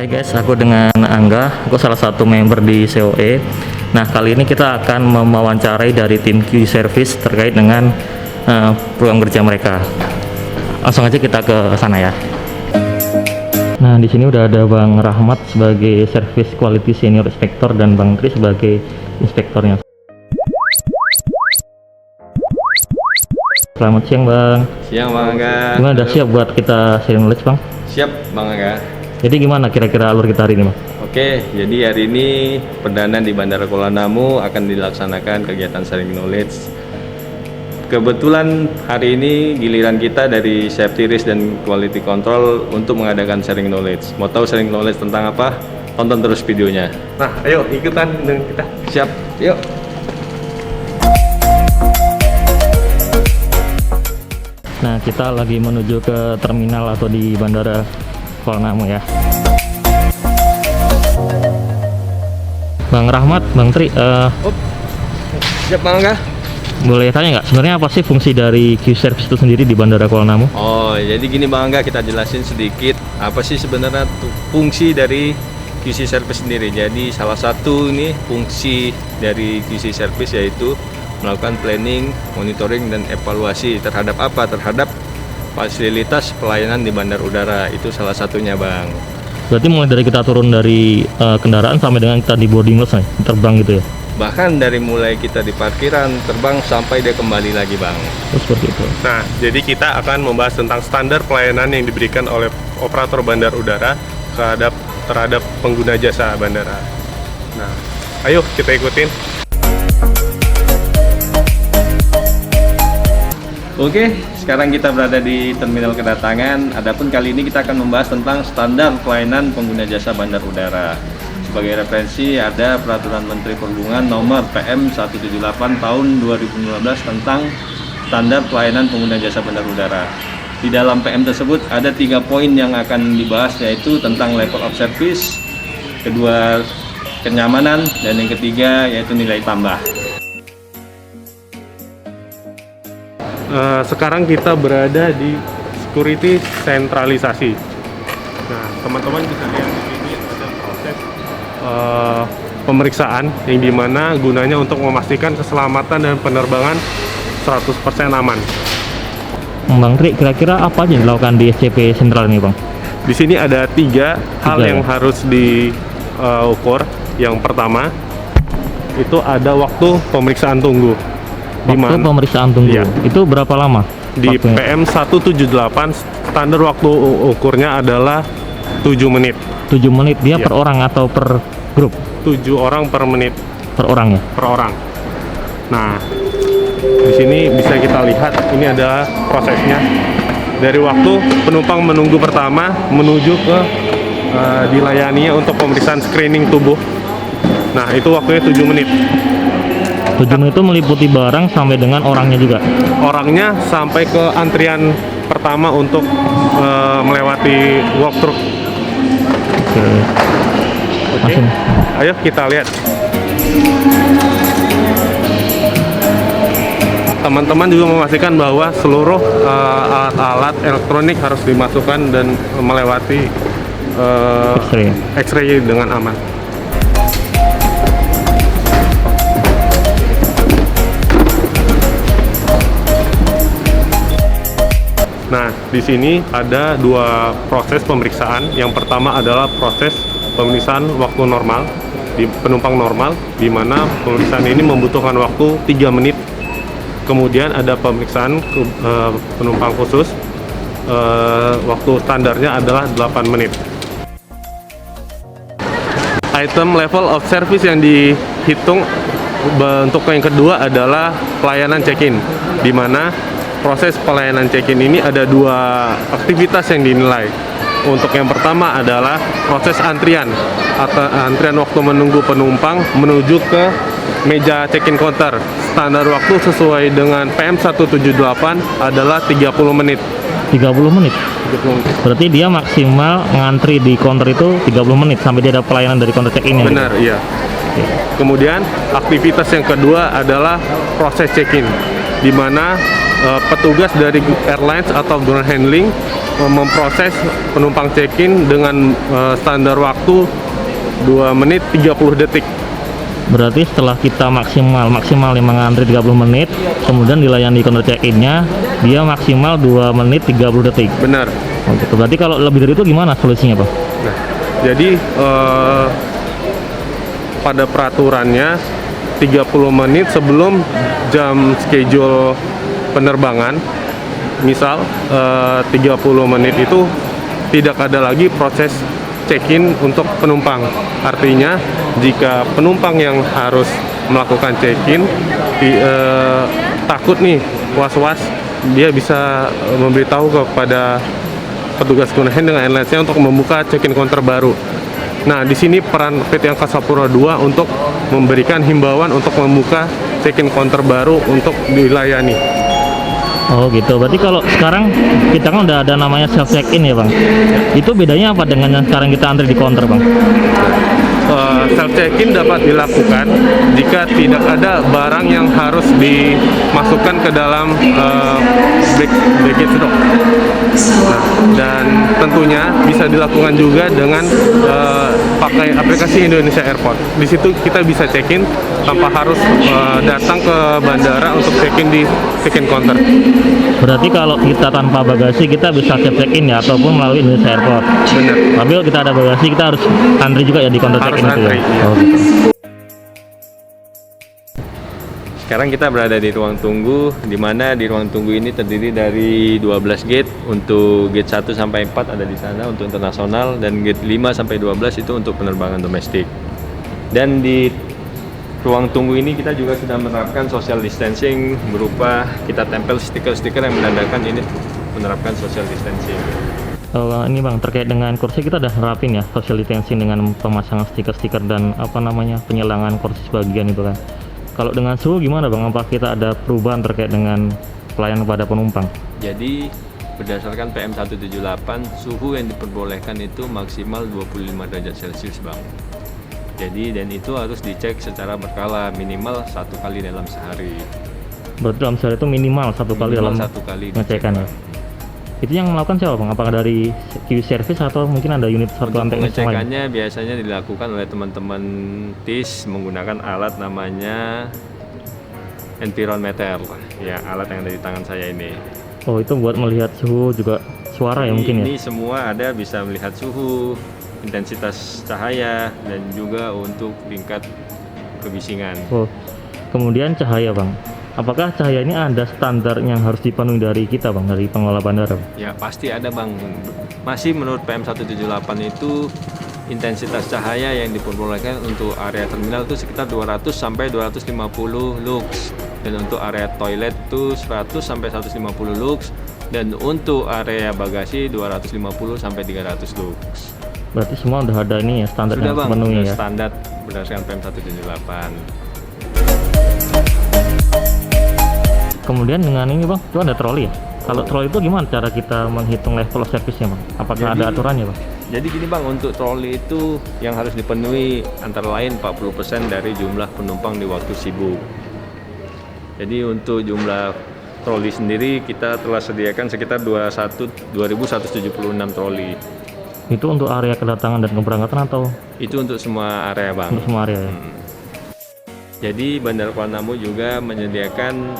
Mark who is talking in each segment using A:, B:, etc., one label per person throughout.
A: Hai guys, aku dengan Angga, aku salah satu member di COE. Nah, kali ini kita akan mewawancarai dari tim QC Service terkait dengan program kerja mereka. Langsung aja kita ke sana ya. Nah, di sini udah ada Bang Rahmat sebagai Service Quality Senior Inspector dan Bang Tri sebagai inspektornya. Selamat siang Bang.
B: Siang Bang Angga.
A: Gimana, udah siap buat kita sharing knowledge Bang?
B: Siap Bang Angga.
A: Jadi gimana kira-kira alur kita hari ini Bang?
B: Oke, jadi hari ini perdana di Bandara Kuala Namu akan dilaksanakan kegiatan sharing knowledge. Kebetulan hari ini giliran kita dari Safety Risk dan Quality Control untuk mengadakan sharing knowledge. Mau tahu sharing knowledge tentang apa? Tonton terus videonya.
C: Nah, ayo ikutan dengan kita.
B: Siap, yuk.
A: Nah, kita lagi menuju ke terminal atau di Bandara Kuala Namu ya. Bang Rahmat, Bang Tri,
B: Siap Bang Angga.
A: boleh tanya nggak sebenarnya apa sih fungsi dari QC Service itu sendiri di Bandara Kuala Namu?
B: Oh, jadi gini Bang Angga, kita jelasin sedikit apa sih sebenarnya fungsi dari QC Service sendiri. Jadi salah satu ini fungsi dari QC Service yaitu melakukan planning, monitoring, dan evaluasi terhadap apa? Terhadap fasilitas pelayanan di bandar udara. Itu salah satunya Bang.
A: Berarti mulai dari kita turun dari kendaraan sampai dengan kita di boarding house nih, terbang gitu ya?
B: Bahkan dari mulai kita di parkiran, terbang sampai dia kembali lagi Bang.
A: Oh, seperti itu.
C: Nah, jadi kita akan membahas tentang standar pelayanan yang diberikan oleh operator bandar udara terhadap pengguna jasa bandara. Nah, ayo kita ikutin.
B: Oke, sekarang kita berada di terminal kedatangan. Adapun kali ini kita akan membahas tentang standar pelayanan pengguna jasa bandar udara. Sebagai referensi ada Peraturan Menteri Perhubungan Nomor PM 178 Tahun 2015 tentang standar pelayanan pengguna jasa bandar udara. Di dalam PM tersebut ada 3 poin yang akan dibahas, yaitu tentang level of service, kedua kenyamanan, dan yang ketiga yaitu nilai tambah.
C: Sekarang kita berada di security sentralisasi. Nah, teman-teman bisa lihat di sini ada proses pemeriksaan yang dimana gunanya untuk memastikan keselamatan dan penerbangan 100% aman.
A: Bang Tri, kira-kira apa aja yang dilakukan di SCP Sentral ini Bang?
C: Di sini ada tiga hal
A: ya?
C: yang harus diukur. Yang pertama itu ada waktu pemeriksaan tunggu.
A: Waktu pemeriksaan tunggu,
C: Iya.
A: itu berapa lama?
C: Di
A: waktunya?
C: PM 178 standar waktu ukurnya adalah 7 menit.
A: 7 menit dia
C: Iya.
A: per orang atau per grup?
C: 7 orang per menit
A: Per orang ya?
C: per orang. Nah, di sini bisa kita lihat ini adalah prosesnya. Dari waktu penumpang menunggu pertama menuju ke dilayaninya untuk pemeriksaan screening tubuh. Nah, itu waktunya 7 menit.
A: 7 menit itu meliputi barang sampai dengan orangnya juga?
C: Orangnya sampai ke antrian pertama untuk melewati walkthrough. Oke.
A: Langsung.
C: Ayo kita lihat. Teman-teman juga memastikan bahwa seluruh alat-alat elektronik harus dimasukkan dan melewati X-ray dengan aman. Nah, di sini ada dua proses pemeriksaan. Yang pertama adalah proses pemeriksaan waktu normal di penumpang normal, di mana pemeriksaan ini membutuhkan waktu 3 menit. Kemudian ada pemeriksaan penumpang khusus, waktu standarnya adalah 8 menit. Item level of service yang dihitung untuk yang kedua adalah pelayanan check-in, di mana proses pelayanan check-in ini ada dua aktivitas yang dinilai. Untuk yang pertama adalah proses antrian atau antrian waktu menunggu penumpang menuju ke meja check-in counter. Standar waktu sesuai dengan PM 178 adalah 30 menit.
A: 30 menit?
C: 30 menit.
A: Berarti dia maksimal ngantri di counter itu 30 menit sampai dia ada pelayanan dari counter check-in-nya?
C: Benar,
A: gitu?
C: iya. Kemudian aktivitas yang kedua adalah proses check-in, di mana petugas dari airlines atau ground handling memproses penumpang check-in dengan standar waktu 2 menit 30 detik.
A: Berarti setelah kita maksimal yang ngantri 30 menit, kemudian dilayani counter check-innya, dia maksimal 2 menit 30 detik.
C: Benar.
A: Oh, gitu. Berarti kalau lebih dari itu gimana solusinya, Bang?
C: Nah, jadi pada peraturannya 30 menit sebelum jam schedule penerbangan, misal 30 menit itu tidak ada lagi proses check-in untuk penumpang. Artinya jika penumpang yang harus melakukan check-in takut nih, was-was, dia bisa memberitahu kepada petugas ground handling dengan airlines-nya untuk membuka check-in counter baru. Nah, di sini peran PT Angkasa Pura II untuk memberikan himbauan untuk membuka check-in counter baru untuk dilayani.
A: Oh gitu, berarti kalau sekarang kita kan udah ada namanya self check-in ya, Bang. Itu bedanya apa dengan yang sekarang kita antri di counter, Bang?
C: Self check-in dapat dilakukan jika tidak ada barang yang harus dimasukkan ke dalam baggage dock. Nah, dan tentunya bisa dilakukan juga dengan pakai aplikasi Indonesia Airport. Di situ kita bisa check-in tanpa harus datang ke bandara untuk check-in di check-in counter.
A: Berarti kalau kita tanpa bagasi kita bisa check-in ya, ataupun melalui Indonesia Airport.
C: Benar.
A: Tapi kalau kita ada bagasi kita harus antri juga ya di counter
C: Harus
A: check-in itu ya?
C: antri, iya.
A: Oh, gitu.
B: Sekarang kita berada di ruang tunggu, di mana di ruang tunggu ini terdiri dari 12 gate. Untuk gate 1 sampai 4 ada di sana untuk internasional, dan gate 5 sampai 12 itu untuk penerbangan domestik. Dan di ruang tunggu ini kita juga sudah menerapkan social distancing, berupa kita tempel stiker-stiker yang menandakan ini menerapkan social distancing.
A: Ini Bang, terkait dengan kursi kita udah nerapin ya social distancing dengan pemasangan stiker-stiker dan apa namanya penyelangan kursi sebagian itu kan. Kalau dengan suhu gimana Bang? Apa kita ada perubahan terkait dengan pelayanan kepada penumpang?
B: Jadi berdasarkan PM 178, suhu yang diperbolehkan itu maksimal 25 derajat Celcius, Bang. Jadi, dan itu harus dicek secara berkala, minimal 1 kali dalam sehari.
A: Berarti dalam sehari itu minimal satu kali dalam ngecekan ya? Itu yang melakukan siapa Bang? Apakah dari QC Service atau mungkin ada unit satuan teknis lain?
B: Pengecekannya biasanya dilakukan oleh teman-teman TIS menggunakan alat namanya environmeter, ya, alat yang ada di tangan saya ini.
A: Oh, itu buat melihat suhu juga suara ya mungkin ya?
B: Ini semua ada, bisa melihat suhu, intensitas cahaya, dan juga untuk tingkat kebisingan.
A: Oh, kemudian cahaya Bang. Apakah cahaya ini ada standar yang harus dipenuhi dari kita Bang, dari pengelola bandara?
B: Ya pasti ada Bang. Masih menurut PM 178 itu intensitas cahaya yang diperbolehkan untuk area terminal itu sekitar 200 sampai 250 lux, dan untuk area toilet itu 100 sampai 150 lux, dan untuk area bagasi 250 sampai 300 lux.
A: Berarti semua udah ada ini ya standar
B: Sudah
A: yang
B: Bang,
A: dipenuhi ya?
B: standar berdasarkan PM 178.
A: Kemudian dengan ini Bang, itu ada troli ya? Kalau troli itu gimana cara kita menghitung level of service-nya Bang? Apakah ada aturannya Bang?
B: Jadi gini Bang, untuk troli itu yang harus dipenuhi antara lain 40% dari jumlah penumpang di waktu sibuk. Jadi untuk jumlah troli sendiri kita telah sediakan sekitar 2176 troli.
A: Itu untuk area kedatangan dan keberangkatan atau?
B: Itu untuk semua area Bang.
A: Untuk semua area ya?
B: Jadi Bandara Kuala Namu juga menyediakan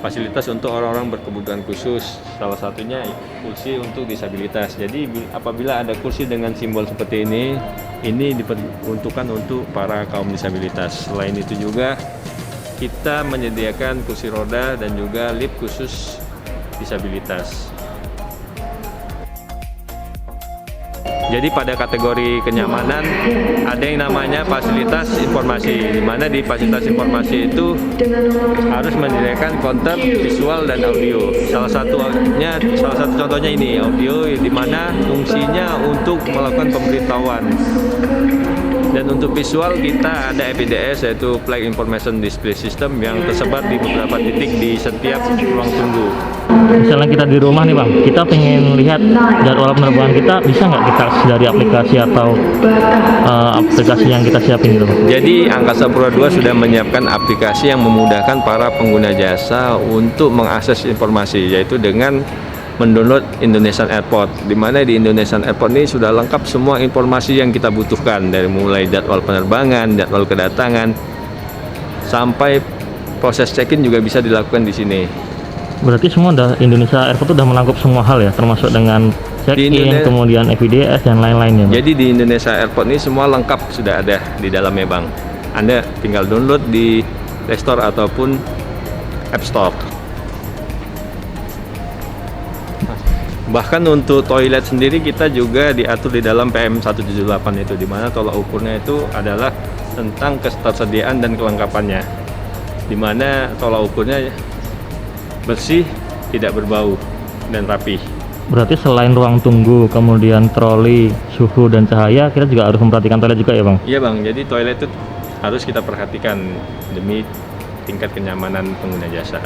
B: fasilitas untuk orang-orang berkebutuhan khusus, salah satunya kursi untuk disabilitas. Jadi apabila ada kursi dengan simbol seperti ini diperuntukkan untuk para kaum disabilitas. Selain itu juga kita menyediakan kursi roda dan juga lift khusus disabilitas. Jadi pada kategori kenyamanan ada yang namanya fasilitas informasi, di mana di fasilitas informasi itu harus menyediakan counter visual dan audio. Salah satu contohnya ini audio, di mana fungsinya untuk melakukan pemberitahuan. Dan untuk visual kita ada FIDS, yaitu Flight Information Display System, yang tersebar di beberapa titik di setiap ruang tunggu.
A: Misalnya kita di rumah nih Bang, kita pengen lihat jadwal penerbangan kita, bisa nggak kita akses dari aplikasi atau aplikasi yang kita siapin gitu Bang?
B: Jadi Angkasa Pura II sudah menyiapkan aplikasi yang memudahkan para pengguna jasa untuk mengakses informasi, yaitu dengan mendownload Indonesian Airport, di mana di Indonesian Airport ini sudah lengkap semua informasi yang kita butuhkan, dari mulai jadwal penerbangan, jadwal kedatangan, sampai proses check-in juga bisa dilakukan di sini.
A: Berarti semua Indonesia Airport sudah melangkup semua hal ya, termasuk dengan check-in, kemudian FIDS dan lain-lainnya.
B: Jadi di Indonesia Airport ini semua lengkap sudah ada di dalamnya Bang. Anda tinggal download di Play Store ataupun App Store. Bahkan untuk toilet sendiri kita juga diatur di dalam PM 178 itu, di mana tolak ukurnya itu adalah tentang ketersediaan dan kelengkapannya, di mana tolak ukurnya bersih, tidak berbau, dan rapi.
A: Berarti selain ruang tunggu, kemudian troli, suhu dan cahaya, kita juga harus memperhatikan toilet juga ya Bang?
B: Iya Bang, jadi toilet itu harus kita perhatikan demi tingkat kenyamanan pengguna jasa.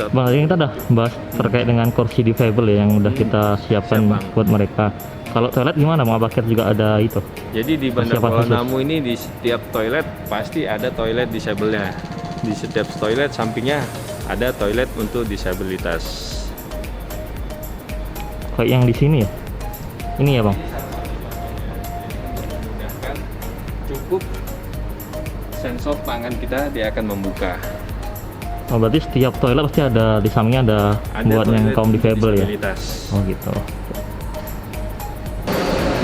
A: Bang, tadi kita udah bahas terkait dengan kursi difabel ya, yang udah kita siapkan buat mereka. Kalau toilet gimana? Mau Abakir juga ada itu?
B: Jadi di Bandar Kuala Namu ini di setiap toilet pasti ada toilet disabelnya. Di setiap toilet sampingnya ada toilet untuk disabilitas.
A: Kayak yang di sini ya? Ini ya Bang?
B: Cukup sensor tangan kita, dia akan membuka.
A: Oh, berarti setiap toilet pasti ada di sampingnya ada buat yang kaum difabel ya? Oh gitu.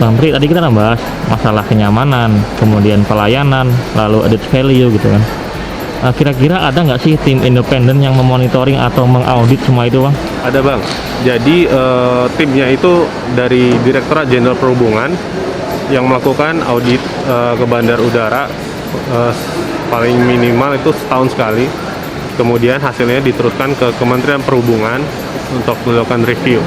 A: Bang Pri, tadi kita bahas masalah kenyamanan, kemudian pelayanan, lalu added value gitu kan. Kira-kira ada nggak sih tim independen yang memonitoring atau mengaudit semua itu Bang?
C: Ada Bang. Jadi timnya itu dari Direktorat Jenderal Perhubungan yang melakukan audit ke bandar udara paling minimal itu setahun sekali. Kemudian hasilnya diteruskan ke Kementerian Perhubungan untuk melakukan review.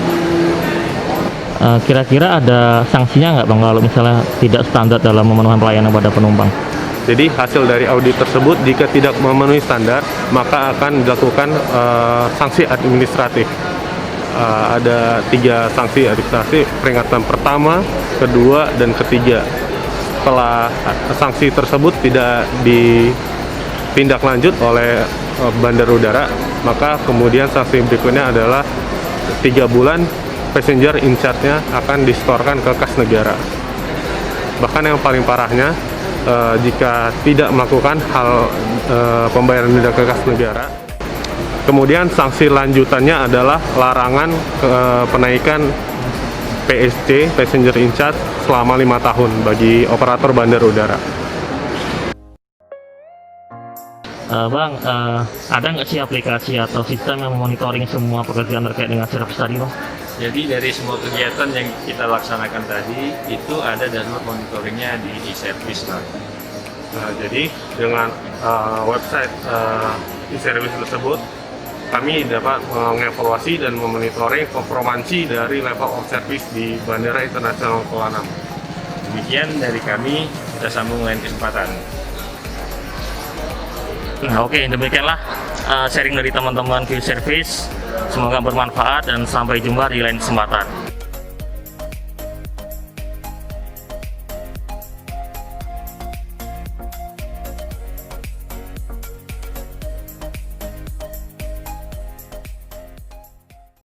A: Kira-kira ada sanksinya nggak Bang kalau misalnya tidak standar dalam memenuhi pelayanan pada penumpang?
C: Jadi hasil dari audit tersebut jika tidak memenuhi standar maka akan dilakukan sanksi administratif. Ada 3 sanksi administratif, peringatan pertama, kedua, dan ketiga. Setelah sanksi tersebut tidak ditindaklanjut oleh bandar udara, maka kemudian sanksi berikutnya adalah 3 bulan passenger in charge-nya akan disetorkan ke kas negara. Bahkan yang paling parahnya, jika tidak melakukan hal pembayaran denda ke kas negara, kemudian sanksi lanjutannya adalah larangan penaikan PSC, passenger in charge, selama 5 tahun bagi operator bandar udara.
A: Bang, ada nggak sih aplikasi atau sistem yang memonitoring semua pekerjaan terkait dengan servis tadi Bang?
B: Jadi dari semua kegiatan yang kita laksanakan tadi itu ada dashboard monitoringnya di e-service Bang.
C: Jadi dengan website e-service tersebut kami dapat mengevaluasi dan memonitoring performansi dari level of service di Bandara Internasional Kuala Namu.
B: Demikian dari kami, kita sambung lain kesempatan.
A: Nah, oke, demikianlah sharing dari teman-teman Q Service. Semoga bermanfaat dan sampai jumpa di lain kesempatan.